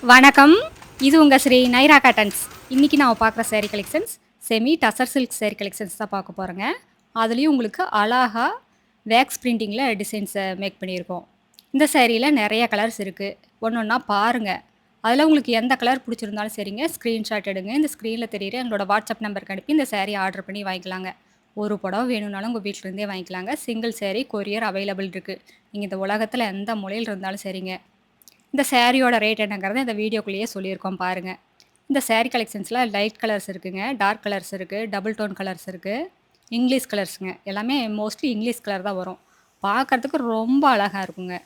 வணக்கம். இது உங்க ஸ்ரீ நைரா காட்டன்ஸ். இன்னைக்கு நாம பார்க்குற sorry collections semi tussar silk sorry collections தான் பார்க்க போறோங்க. அதுலயும் உங்களுக்கு அழகா வேக்ஸ் பிரிண்டிங்ல டிசைன்ஸ மேக் பண்ணியிருக்கோம். இந்த சாரியில நெறைய கலர்ஸ் இருக்கு. ஒண்ணொண்ணா பாருங்க. அதுல உங்களுக்கு எந்த கலர் பிடிச்சிருந்தாலும் சரிங்க, ஸ்கிரீன்ஷாட் எடுங்க. இந்த ஸ்க்ரீன்ல தெரியிற எங்களோட வாட்ஸ்அப் நம்பருக்கு அனுப்பி இந்த சாரி ஆர்டர் பண்ணி வாங்கிக்கலாங்க. ஒரு புடவ வேணும்னாலும் உங்க வீட்ல இருந்தே வாங்கிக்கலாங்க. சிங்கிள் சாரி கொரியர் அவைலபிள் இருக்கு. நீங்க இந்த உலகத்துல எந்த மூலையில இருந்தாலும் சரிங்க. இந்த சாரியோட ரேட் என்னங்கிறத இந்த வீடியோக்குள்ளேயே சொல்லியிருக்கோம் பாருங்க. இந்த சாரி கலெக்ஷன்ஸ்ல லைட் கலர்ஸ் இருக்குங்க, டார்க் கலர்ஸ் இருக்கு, டபுள் டோன் கலர்ஸ் இருக்கு, இங்கிலீஷ் கலர்ஸுங்க. எல்லாமே மோஸ்ட்லி இங்கிலீஷ் கலர் தான் வரும். பார்க்கறதுக்கு ரொம்ப அழகா இருக்குங்க.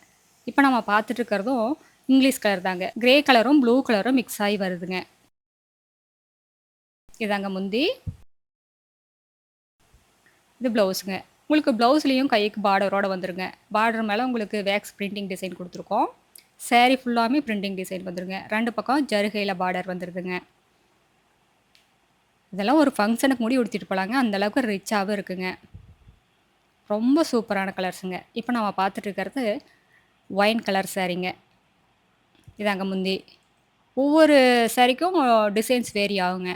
இப்ப நம்ம பார்த்துட்டு இருக்கிறதும் இங்கிலீஷ் கலர் தாங்க. கிரே கலரும், ப்ளூ கலரும் மிக்ஸ் ஆயி வருதுங்க. இதாங்க முந்தி. இது ப்ளவுஸுங்க. உங்களுக்கு ப்ளவுஸ்லயும் கைக்கு பார்டரோட வந்துருங்க. பார்டர் மேல உங்களுக்கு வேக்ஸ் பிரிண்டிங் டிசைன் குடுத்துருக்கோம். சாரி ஃபுல்லாமே பிரிண்டிங் டிசைன் வந்துருங்க. 2 பக்கம் ஜருகையில பார்டர் வந்துருதுங்க. இதெல்லாம் ஒரு ஃபங்ஷனுக்கு முடி உடுத்திட்டு போலாங்க. அந்த அளவுக்கு ரிச்சாவும் இருக்குங்க. ரொம்ப சூப்பரான கலர்ஸுங்க. இப்ப நம்ம பார்த்துட்டு இருக்கிறது ஒயின் கலர் சாரீங்க. இதாங்க முந்தி. ஒவ்வொரு சாரிக்கும் டிசைன்ஸ் வேரி ஆகுங்க.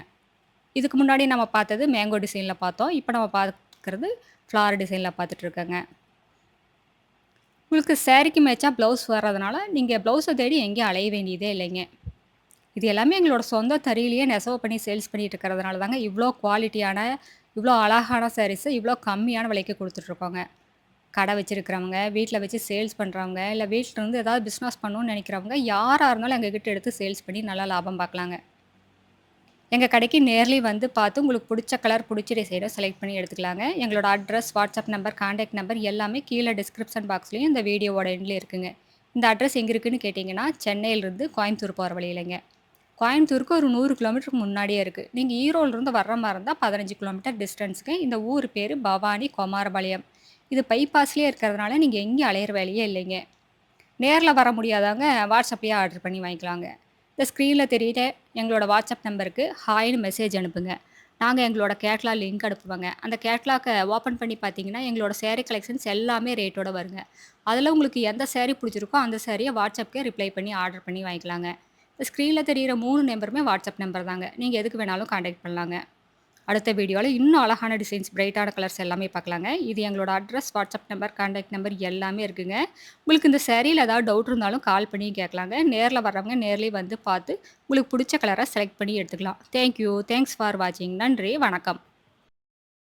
இதுக்கு முன்னாடி நம்ம பார்த்தது மேங்கோ டிசைன்ல பார்த்தோம். இப்ப நம்ம பார்க்கிறது ஃப்ளார் டிசைன்ல பார்த்துட்டு இருக்கங்க. உங்களுக்கு சாரிக்கு மேட்சா ப்ளவுஸ் வர்றதுனால, நீங்க ப்ளவுஸ தேடி எங்கேயும் அலைய வேண்டியதே இல்லைங்க. இது எல்லாமே எங்களோட சொந்த தறியிலேயே நெசவு பண்ணி சேல்ஸ் பண்ணிட்டு இருக்கிறதுனால தாங்க இவ்ளோ குவாலிட்டியான, இவ்ளோ அழகான சாரீஸ இவ்ளோ கம்மியான விலைக்கு குடுத்துட்ருக்கோங்க. கடை வச்சிருக்கிறவங்க, வீட்ல வச்சு சேல்ஸ் பண்றவங்க, இல்ல வீட்ல இருந்து ஏதாவது பிசினஸ் பண்ணணும்னு நெனைக்கிறவங்க, யாரா இருந்தாலும் எங்ககிட்ட எடுத்து சேல்ஸ் பண்ணி நல்லா லாபம் பார்க்கலாங்க. எங்க கடைக்கு நேர்லயே வந்து பார்த்து உங்களுக்கு புடிச்ச கலர், புடிச்ச டிசைன செலக்ட் பண்ணி எடுத்துக்கலாங்க. எங்களோட address, WhatsApp number, contact number எல்லாமே கீழ டிஸ்கிரிப்ஷன் பாக்ஸ்லயும் இந்த வீடியோவோட எண்ட்லயும் இருக்குங்க. இந்த அட்ரஸ் எங்க இருக்குன்னு கேட்டீங்கன்னா, சென்னையிலிருந்து கோயம்புத்தூர் போற வழியிலங்க. கோயம்புத்தூருக்கு ஒரு 100 கிலோமீட்டருக்கு முன்னாடியே இருக்கு. நீங்க ஈரோட்லருந்து வர்ற மாரி இருந்தா 15 கிலோமீட்டர் டிஸ்டன்ஸ்ங்க. இந்த ஊர் பேரு பவானி குமாரபாளையம். இது பைபாஸ்லயே இருக்கிறதுனால நீங்க எங்கேயும் அலையிற வேலையே இல்லைங்க. நேர்ல வர முடியாதவங்க வாட்ஸ்அப்லயே ஆர்டர் பண்ணி வாங்கிக்கலாங்க. இந்த ஸ்க்ரீன்ல தெரியிற எங்களோட வாட்ஸ்அப் நம்பருக்கு ஹாய்ன்னு மெசேஜ் அனுப்புங்க. நாங்க எங்களோட கேட்லாக் லிங்க் அனுப்புவோங்க. அந்த கேட்லாக்க ஓப்பன் பண்ணி பார்த்தீங்கன்னா, எங்களோட சாரி கலெக்ஷன்ஸ் எல்லாமே ரேட்டோட வருங்க. அதுல உங்களுக்கு எந்த சாரி புடிச்சிருக்கோ, அந்த சாரிய வாட்ஸ்அப்க்கே ரிப்ளை பண்ணி ஆர்டர் பண்ணி வாங்கிக்கலாங்க. இந்த ஸ்க்ரீன்ல தெரியிற 3 நம்பருமே வாட்ஸ்அப் நம்பர் தாங்க. நீங்க எதுக்கு வேணாலும் கான்டாக்ட் பண்ணலாங்க. அடுத்த வீடியோல இன்னும் அழகான டிசைன்ஸ், பிரைட்டான கலர்ஸ் எல்லாமே பார்க்கலாங்க. இது எங்களோட address, WhatsApp number, contact number எல்லாமே இருக்குங்க. உங்களுக்கு இந்த சாரீல ஏதாவது டவுட் இருந்தாலும் கால் பண்ணி கேட்கலாங்க. நேர்ல வர்றவங்க நேர்லயே வந்து பார்த்து, உங்களுக்கு புடிச்ச கலர செலக்ட் பண்ணி எடுத்துக்கலாம். Thank you. தேங்க்ஸ் ஃபார் வாட்சிங். நன்றி. வணக்கம்.